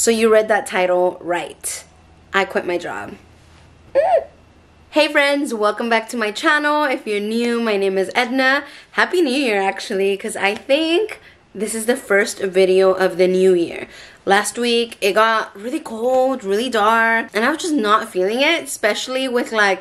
So you read that title right. I quit my job. Hey friends, welcome back to my channel. If you're new, my name is Edna. Happy New Year actually, because I think this is the first video of the new year. Last week it got really cold, really dark, and I was just not feeling it, especially with like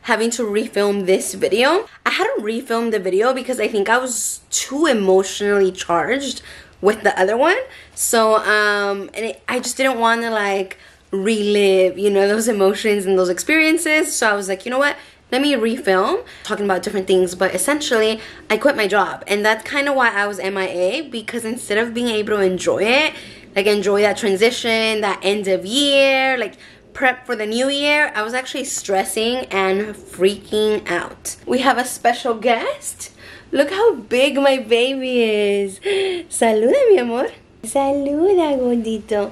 having to refilm this video. I hadn't refilmed the video because I think I was too emotionally charged with the other one. So I just didn't want to like relive, you know, those emotions and those experiences. So I was like, you know what, let me refilm talking about different things. But essentially I quit my job, and that's kind of why I was MIA, because instead of being able to enjoy it, like enjoy that transition, that end of year, like prep for the new year, I was actually stressing and freaking out. We have a special guest. Look how big my baby is. Saluda, mi amor. Saluda, gordito.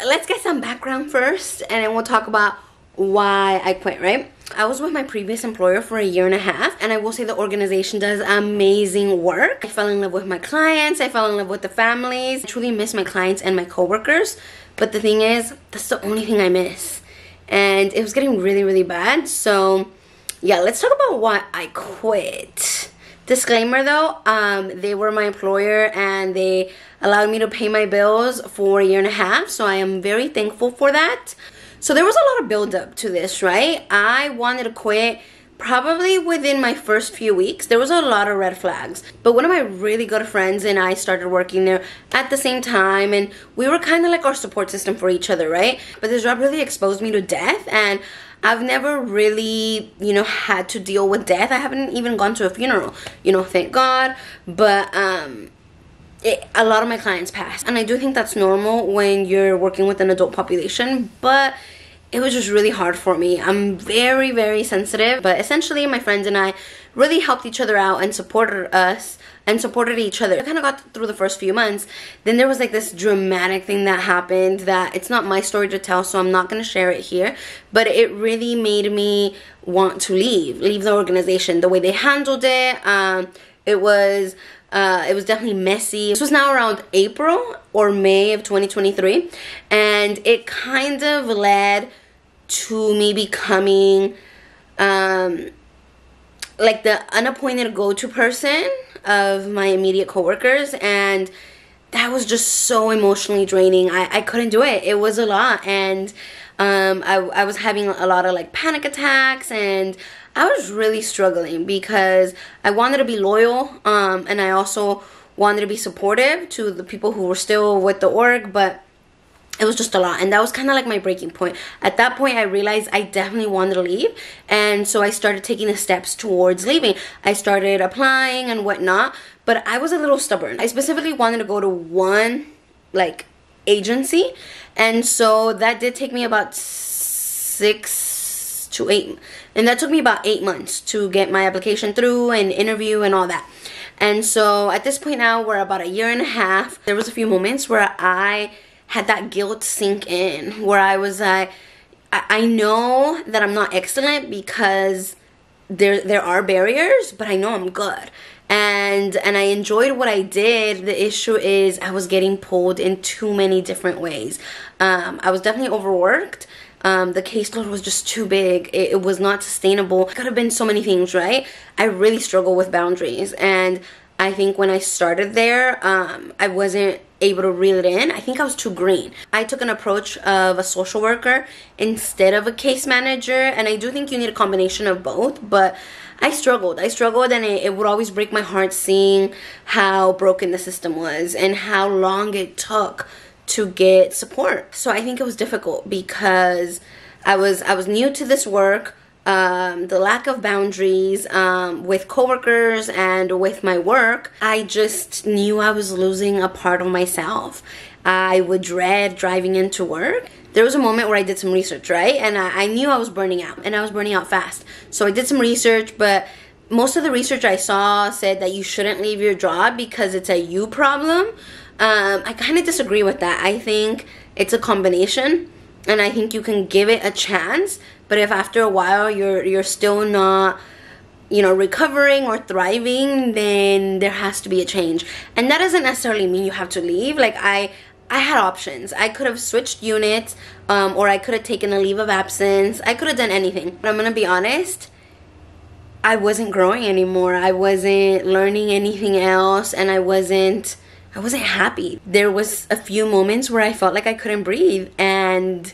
Let's get some background first, and then we'll talk about why I quit, right? I was with my previous employer for a year and a half, and I will say the organization does amazing work. I fell in love with my clients. I fell in love with the families. I truly miss my clients and my coworkers. But the thing is, that's the only thing I miss. And it was getting really, really bad. So yeah, let's talk about why I quit. Disclaimer though, they were my employer and they allowed me to pay my bills for a year and a half. So I am very thankful for that. So there was a lot of buildup to this, right? I wanted to quit probably within my first few weeks. There was a lot of red flags. But one of my really good friends and I started working there at the same time, and we were kind of like our support system for each other, right? But this job really exposed me to death, and I've never really, you know, had to deal with death. I haven't even gone to a funeral, you know, thank God. But a lot of my clients passed, and I do think that's normal when you're working with an adult population, but it was just really hard for me. I'm very, very sensitive, but essentially my friends and I really helped each other out and supported us and supported each other. I kind of got through the first few months. Then there was like this dramatic thing that happened that it's not my story to tell, so I'm not going to share it here, but it really made me want to leave the organization. The way they handled it, it was definitely messy. This was now around April or May of 2023, and it kind of led to me becoming like the unappointed go-to person of my immediate coworkers, and that was just so emotionally draining. I couldn't do it. It was a lot, and I was having a lot of like panic attacks, and I was really struggling because I wanted to be loyal, and I also wanted to be supportive to the people who were still with the org, but it was just a lot, and that was kind of like my breaking point. At that point, I realized I definitely wanted to leave, and so I started taking the steps towards leaving. I started applying and whatnot, but I was a little stubborn. I specifically wanted to go to one like agency, and so that did take me about 6 to 8, and that took me about 8 months to get my application through and interview and all that. And so at this point now, we're about a year and a half. There was a few moments where I had that guilt sink in, where I was like, I know that I'm not excellent because there are barriers, but I know I'm good. And I enjoyed what I did. The issue is I was getting pulled in too many different ways. I was definitely overworked. The caseload was just too big. It was not sustainable. It could have been so many things, right? I really struggle with boundaries, and I think when I started there, I wasn't able to reel it in. I think I was too green. I took an approach of a social worker instead of a case manager, and I do think you need a combination of both, but I struggled, and it would always break my heart seeing how broken the system was and how long it took to get support. So I think it was difficult because I was new to this work. The lack of boundaries with coworkers and with my work, I just knew I was losing a part of myself. I would dread driving into work. There was a moment where I did some research, right? And I knew I was burning out, and I was burning out fast. So I did some research, but most of the research I saw said that you shouldn't leave your job because it's a you problem. I kind of disagree with that. I think it's a combination, and I think you can give it a chance, but if after a while you're still not, you know, recovering or thriving, then there has to be a change. And that doesn't necessarily mean you have to leave. Like I I had options. I could have switched units, or I could have taken a leave of absence. I could have done anything. But I'm gonna be honest, I wasn't growing anymore. I wasn't learning anything else, and I wasn't happy. There was a few moments where I felt like I couldn't breathe, and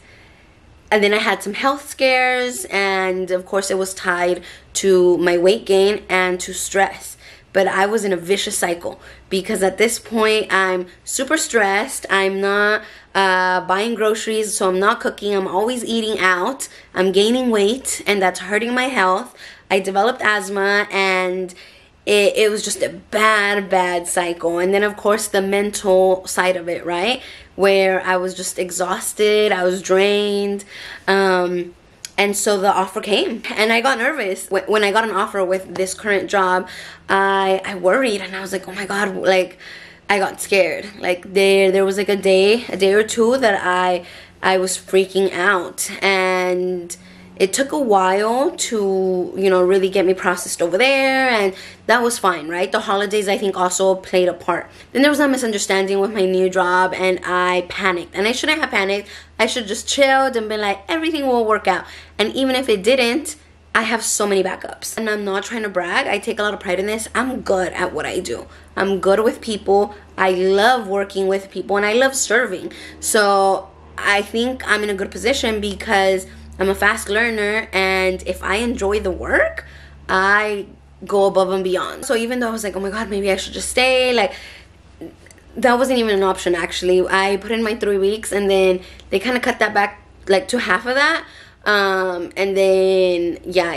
then I had some health scares, and of course it was tied to my weight gain and to stress. But I was in a vicious cycle because at this point I'm super stressed. I'm not buying groceries, so I'm not cooking. I'm always eating out. I'm gaining weight, and that's hurting my health. I developed asthma, and it was just a bad cycle. And then of course the mental side of it, right? Where I was just exhausted, I was drained. And so the offer came, and I got nervous. When I got an offer with this current job, I worried, and I was like, oh my God, like I got scared. Like there was like a day or two that I was freaking out, and it took a while to, you know, really get me processed over there, and that was fine, right? The holidays, I think, also played a part. Then there was a misunderstanding with my new job, and I panicked. And I shouldn't have panicked. I should just chilled and been like, everything will work out. And even if it didn't, I have so many backups. And I'm not trying to brag. I take a lot of pride in this. I'm good at what I do. I'm good with people. I love working with people, and I love serving. So I think I'm in a good position because I'm a fast learner, and if I enjoy the work, I go above and beyond. So even though I was like, oh my God, maybe I should just stay, like, that wasn't even an option, actually. I put in my 3 weeks, and then they kind of cut that back, like, to half of that. And then, yeah,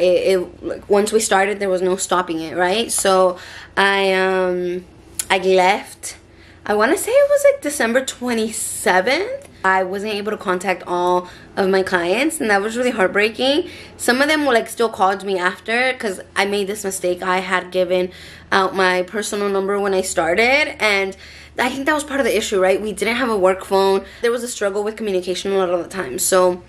like, once we started, there was no stopping it, right? So I left. I want to say it was like December 27th. I wasn't able to contact all of my clients, and that was really heartbreaking. Some of them were like still called me after because I made this mistake. I had given out my personal number when I started, and I think that was part of the issue, right? We didn't have a work phone. There was a struggle with communication a lot of the time. So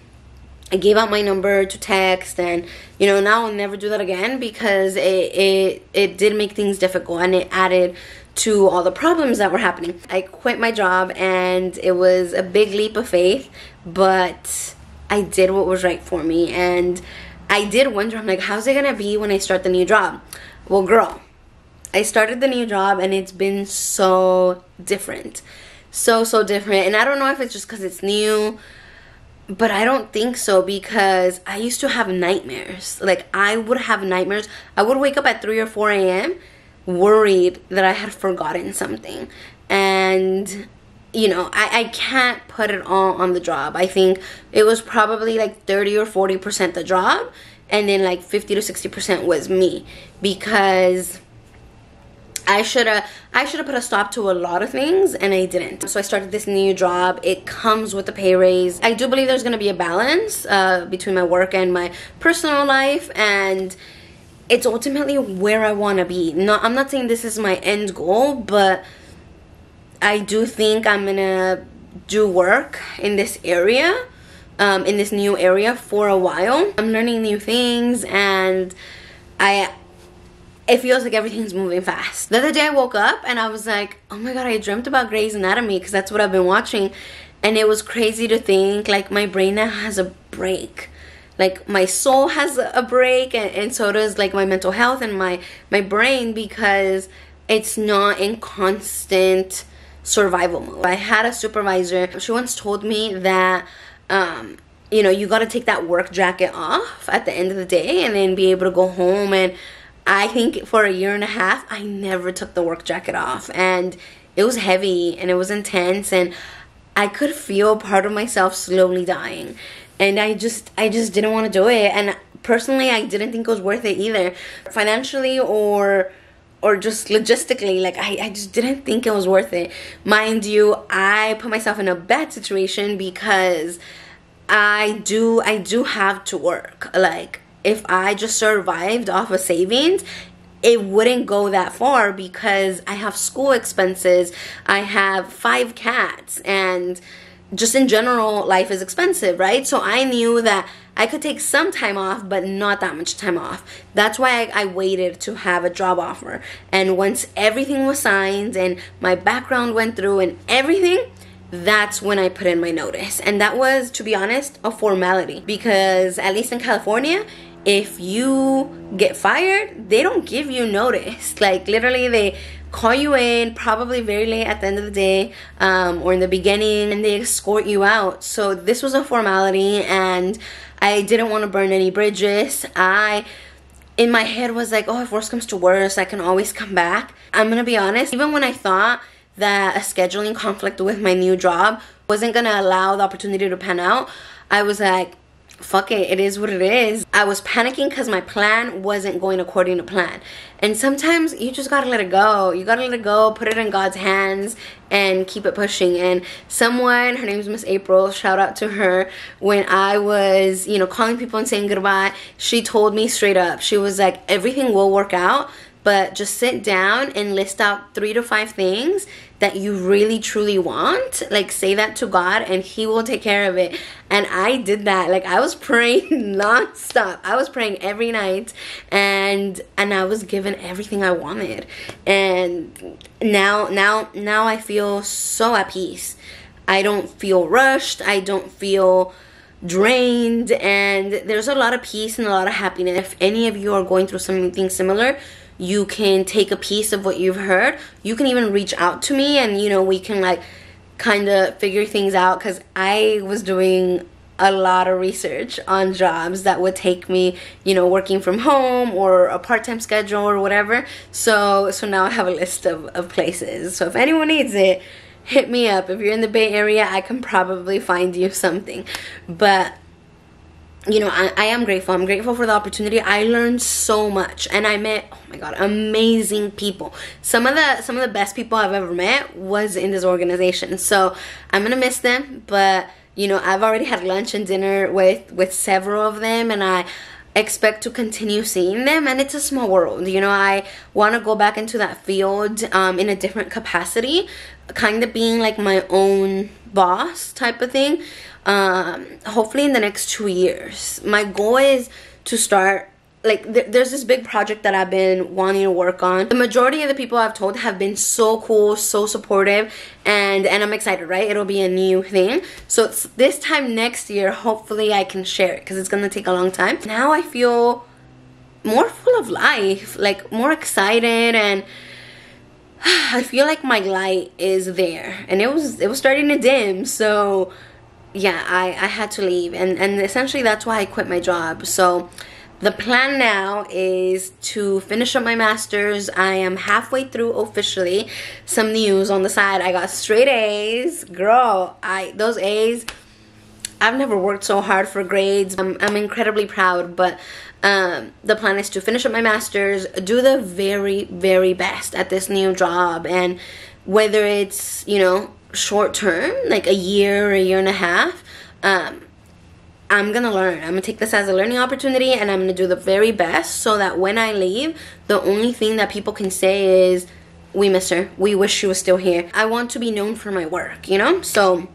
I gave out my number to text, and you know, now I'll never do that again because it did make things difficult, and it added to all the problems that were happening. I quit my job, and it was a big leap of faith, but I did what was right for me. And I did wonder, I'm like, how's it gonna be when I start the new job? Well, girl, I started the new job, and it's been so different. So different. And I don't know if it's just because it's new, but I don't think so, because I used to have nightmares. Like, I would have nightmares. I would wake up at 3 or 4 a.m. worried that I had forgotten something. And you know, I can't put it all on the job. I think it was probably like 30 or 40% the job, and then like 50 to 60% was me, because I should have put a stop to a lot of things, and I didn't. So I started this new job. It comes with a pay raise. I do believe there's going to be a balance between my work and my personal life, and it's ultimately where I want to be. I'm not saying this is my end goal, but I do think I'm gonna do work in this area, in this new area for a while. I'm learning new things, and it feels like everything's moving fast. The other day I woke up and I was like, oh my God, I dreamt about Grey's Anatomy, because that's what I've been watching. And it was crazy to think, like, my brain now has a break. Like, my soul has a break, and so does like my mental health and my brain, because it's not in constant survival mode. I had a supervisor. She once told me that you know, you got to take that work jacket off at the end of the day and then be able to go home. And I think for 1.5 years I never took the work jacket off, and it was heavy and it was intense, and I could feel part of myself slowly dying, and I just didn't want to do it. And personally, I didn't think it was worth it either, financially or just logistically. Like, I just didn't think it was worth it. Mind you, I put myself in a bad situation because I do have to work. Like, if I just survived off of savings, it wouldn't go that far, because I have school expenses, I have 5 cats, and just in general, life is expensive, right? So I knew that I could take some time off, but not that much time off. That's why I waited to have a job offer. And once everything was signed and my background went through and everything, that's when I put in my notice. And that was, to be honest, a formality, because at least in California, if you get fired, they don't give you notice. Like literally they call you in probably very late at the end of the day, or in the beginning, and they escort you out. So this was a formality, and I didn't want to burn any bridges. In my head was like, oh, if worse comes to worse, I can always come back. I'm gonna be honest, even when I thought that a scheduling conflict with my new job wasn't gonna allow the opportunity to pan out, I was like, fuck it, it is what it is. I was panicking because my plan wasn't going according to plan. And sometimes you just gotta let it go. You gotta let it go, put it in God's hands, and keep it pushing. And someone, her name is Miss April, shout out to her, when I was, you know, calling people and saying goodbye, she told me straight up, she was like, everything will work out, but just sit down and list out 3 to 5 things that you really truly want. Like, say that to God and He will take care of it. And I did that. Like, I was praying nonstop. I was praying every night, and I was given everything I wanted. And now I feel so at peace. I don't feel rushed. I don't feel drained, and there's a lot of peace and a lot of happiness. If any of you are going through something similar, you can take a piece of what you've heard. You can even reach out to me, and you know, we can like kind of figure things out, because I was doing a lot of research on jobs that would take me, you know, working from home or a part-time schedule or whatever. So now I have a list of places. So if anyone needs it, hit me up. If you're in the Bay Area, I can probably find you something. But you know, I am grateful. I'm grateful for the opportunity. I learned so much, and I met, oh my God, amazing people. Some of the best people I've ever met was in this organization. So I'm gonna miss them, but you know, I've already had lunch and dinner with several of them, and I expect to continue seeing them. And it's a small world, you know. I want to go back into that field in a different capacity, kind of being like my own boss type of thing. Hopefully in the next 2 years. My goal is to start, like, there's this big project that I've been wanting to work on. The majority of the people I've told have been so cool, so supportive, and I'm excited, right? It'll be a new thing. So it's this time next year, hopefully I can share it, because it's gonna take a long time. Now I feel more full of life, like more excited, and I feel like my light is there, and it was starting to dim. So yeah, I had to leave, and essentially that's why I quit my job. So the plan now is to finish up my master's. I am halfway through officially. Some news on the side, I got straight A's. Girl, those A's, I've never worked so hard for grades. I'm incredibly proud, but the plan is to finish up my master's, do the very, very best at this new job, and whether it's, you know, short term, like a year or a year and a half, I'm gonna learn. I'm gonna take this as a learning opportunity, and I'm gonna do the very best, so that when I leave, the only thing that people can say is, we miss her, we wish she was still here. I want to be known for my work, you know. So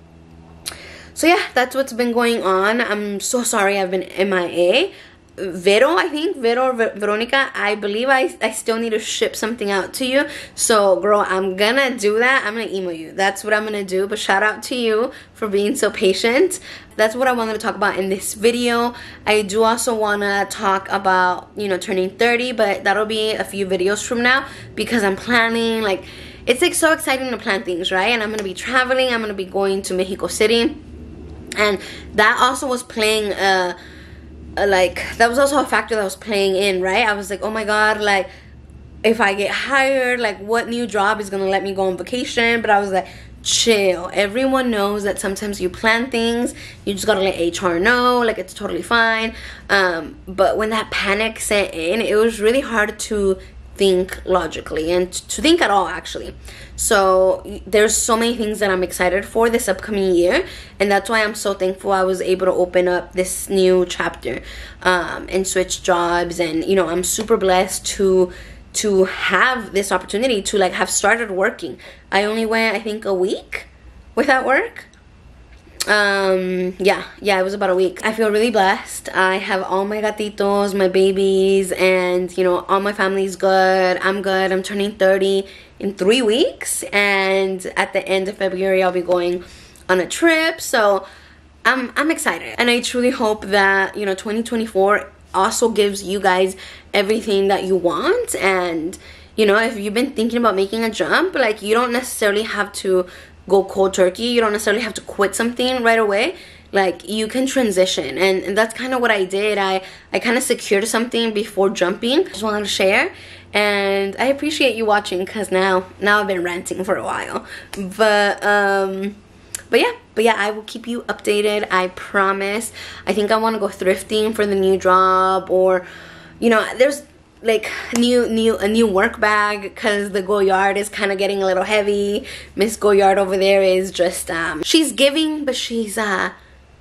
yeah, that's what's been going on. I'm so sorry I've been MIA. Vero, I think, Vero or Veronica, I believe I still need to ship something out to you. So girl, I'm gonna do that. I'm gonna email you. That's what I'm gonna do. But shout out to you for being so patient. That's what I wanted to talk about in this video. I do also want to talk about, you know, turning 30, but that'll be a few videos from now, because I'm planning, like, it's like so exciting to plan things, right? And I'm gonna be traveling. I'm gonna be going to Mexico City, and that also was playing like, that was also a factor that was playing in, right? I was like, oh my God, like, if I get hired, like, what new job is gonna let me go on vacation? But I was like, chill. Everyone knows that sometimes you plan things, you just gotta let HR know, like, it's totally fine. But when that panic set in, it was really hard to think logically, and to think at all, actually. So there's so many things that I'm excited for this upcoming year, and that's why I'm so thankful I was able to open up this new chapter and switch jobs. And you know, I'm super blessed to have this opportunity to, like, have started working. I only went, I think, a week without work. Yeah, it was about a week. I feel really blessed. I have all my gatitos, my babies, and you know, all my family's good. I'm good. I'm turning 30 in 3 weeks, and at the end of February I'll be going on a trip. So I'm excited, and I truly hope that 2024 also gives you guys everything that you want. And if you've been thinking about making a jump, like, you don't necessarily have to go cold turkey. You don't necessarily have to quit something right away. Like, you can transition, and that's kind of what I did. I kind of secured something before jumping. Just wanted to share, and I appreciate you watching, because now I've been ranting for a while. But yeah, I will keep you updated, I promise. I think I want to go thrifting for the new job, or there's like a new work bag, because the Goyard is kind of getting a little heavy. Miss Goyard over there is just she's giving, but she's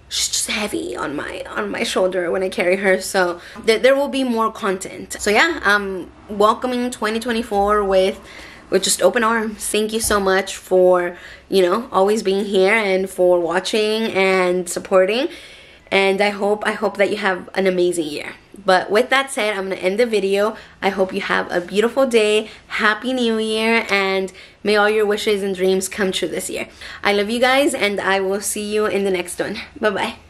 just heavy on my shoulder when I carry her. So there will be more content. So yeah, I'm welcoming 2024 with just open arms. Thank you so much for always being here, and for watching and supporting. And I hope that you have an amazing year. But with that said, I'm gonna end the video. I hope you have a beautiful day. Happy New Year, and may all your wishes and dreams come true this year. I love you guys, and I will see you in the next one. Bye bye.